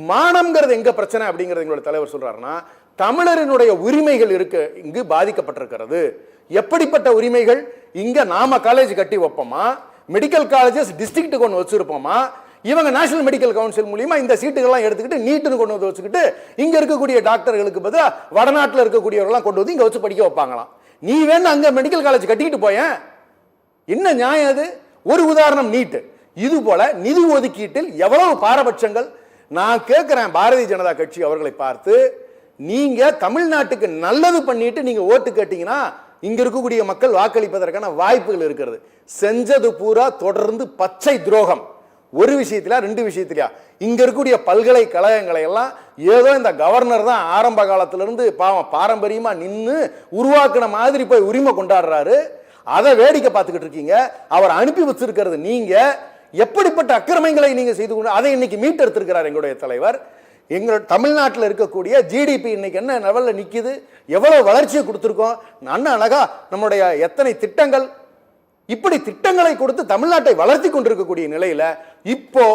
மானம்ங்கிறது எங்க பிரச்சனை அப்படிங்கறது எங்களோட தலைவர் சொல்றாருன்னா, தமிழரினுடைய உரிமைகள் இருக்கு இங்கு பாதிக்கப்பட்டிருக்கிறது. எப்படிப்பட்ட உரிமைகள்? இங்க நாம காலேஜ் கட்டி வைப்போமா, மெடிக்கல் காலேஜஸ் டிஸ்ட்ரிக்ட்டுக்கு ஒன்று வச்சிருப்போமா, இவங்க நேஷனல் மெடிக்கல் கவுன்சில் மூலியமா இந்த சீட்டுகள்லாம் எடுத்துக்கிட்டு நீட்டுன்னு கொண்டு வந்து வச்சுக்கிட்டு இங்க இருக்கக்கூடிய டாக்டர்களுக்கு பதிலா வடநாட்டில் இருக்கக்கூடியவர்கள்லாம் கொண்டு வந்து இங்க வச்சு படிக்க வைப்பாங்களாம். நீ வேணா அங்க மெடிக்கல் காலேஜ் கட்டிக்கிட்டு போய, என்ன நியாயம் அது? ஒரு உதாரணம் நீட். இது போல நிதி ஒதுக்கீட்டில் எவ்வளவு பாரபட்சங்கள். நான் கேட்கிறேன் பாரதிய ஜனதா கட்சி அவர்களை பார்த்து, நீங்க தமிழ்நாட்டுக்கு நல்லது பண்ணிட்டு நீங்க ஓட்டு கேட்டீங்கன்னா இங்க இருக்கக்கூடிய மக்கள் வாக்களிப்பதற்கான வாய்ப்புகள் இருக்கிறது. செஞ்சது பூரா தொடர்ந்து பச்சை துரோகம். ஒரு விஷயத்தில ரெண்டு விஷயத்திலயா, இங்க இருக்கக்கூடிய பல்கலைக்கழகங்களை எல்லாம் ஏதோ இந்த கவர்னர் தான் ஆரம்ப காலத்திலிருந்து பாவம் பாரம்பரியமா நின்று உருவாக்குன மாதிரி போய் உரிமை கொண்டாடுறாரு. அதை வேடிக்கை பார்த்துக்கிட்டு இருக்கீங்க. அவர் அனுப்பி வச்சிருக்கிறது நீங்க. எப்படிப்பட்ட அக்கிரமங்களை நீங்க செய்து கொண்டு அதை இன்னைக்கு மீட்டெடுத்திருக்கிறார் எங்களுடைய தலைவர். எங்களோட தமிழ்நாட்டில் இருக்கக்கூடிய ஜிடிபி இன்னைக்கு என்ன லெவல்ல நிக்குது, எவ்வளவு வளர்ச்சியை கொடுத்திருக்கோம். அண்ணா அழகா நம்முடைய எத்தனை திட்டங்கள், இப்படி திட்டங்களை கொடுத்து தமிழ்நாட்டை வளர்த்தி கொண்டிருக்கக்கூடிய நிலையில இப்போ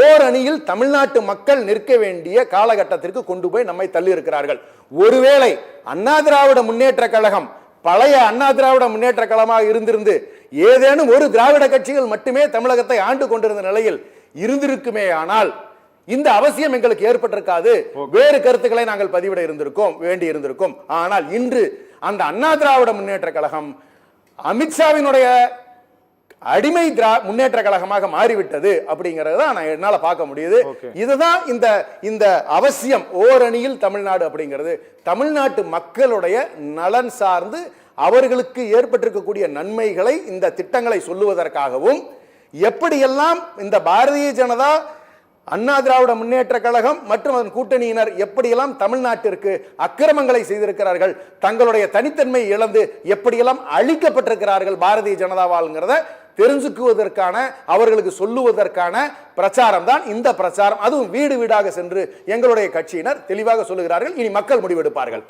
ஓரணியில் தமிழ்நாட்டு மக்கள் நிற்க வேண்டிய காலகட்டத்திற்கு கொண்டு போய் நம்மை தள்ளி இருக்கிறார்கள். ஒருவேளை அண்ணா திராவிட முன்னேற்ற கழகம் பழைய அண்ணா திராவிட முன்னேற்ற கழகமாக இருந்திருந்து ஏதேனும் ஒரு திராவிட கட்சிகள் மட்டுமே தமிழகத்தை ஆண்டு கொண்டிருந்த நிலையில் இருந்திருக்குமே ஆனால் இந்த அவசியம் எங்களுக்கு ஏற்பட்டிருக்காது. வேறு கருத்துக்களை நாங்கள் பதிவிட இருந்திருக்கோம், வேண்டி இருந்திருக்கும். ஆனால் இன்று அந்த அண்ணா திராவிட முன்னேற்ற கழகம் அமித்ஷாவினுடைய அடிமை முன்னேற்ற கழகமாக மாறிவிட்டது அப்படிங்கறத நான் என்னால பார்க்க முடியுது. இதுதான் இந்த அவசியம். ஓரணியில் தமிழ்நாடு அப்படிங்கிறது தமிழ்நாட்டு மக்களுடைய நலன் சார்ந்து அவர்களுக்கு ஏற்பட்டிருக்கக்கூடிய நன்மைகளை இந்த திட்டங்களை சொல்லுவதற்காகவும், எப்படியெல்லாம் இந்த பாரதிய ஜனதா அண்ணா திராவிட முன்னேற்ற கழகம் மற்றும் அதன் கூட்டணியினர் எப்படியெல்லாம் தமிழ்நாட்டிற்கு அக்கிரமங்களை செய்திருக்கிறார்கள், தங்களுடைய தனித்தன்மை இழந்து எப்படியெல்லாம் அழிக்கப்பட்டிருக்கிறார்கள் பாரதிய ஜனதாவால்ங்கிறத தெரிஞ்சுக்குவதற்கான, அவர்களுக்கு சொல்லுவதற்கான பிரச்சாரம் தான் இந்த பிரச்சாரம். அதுவும் வீடு வீடாக சென்று எங்களுடைய கட்சியினர் தெளிவாக சொல்லுகிறார்கள். இனி மக்கள் முடிவெடுப்பார்கள்.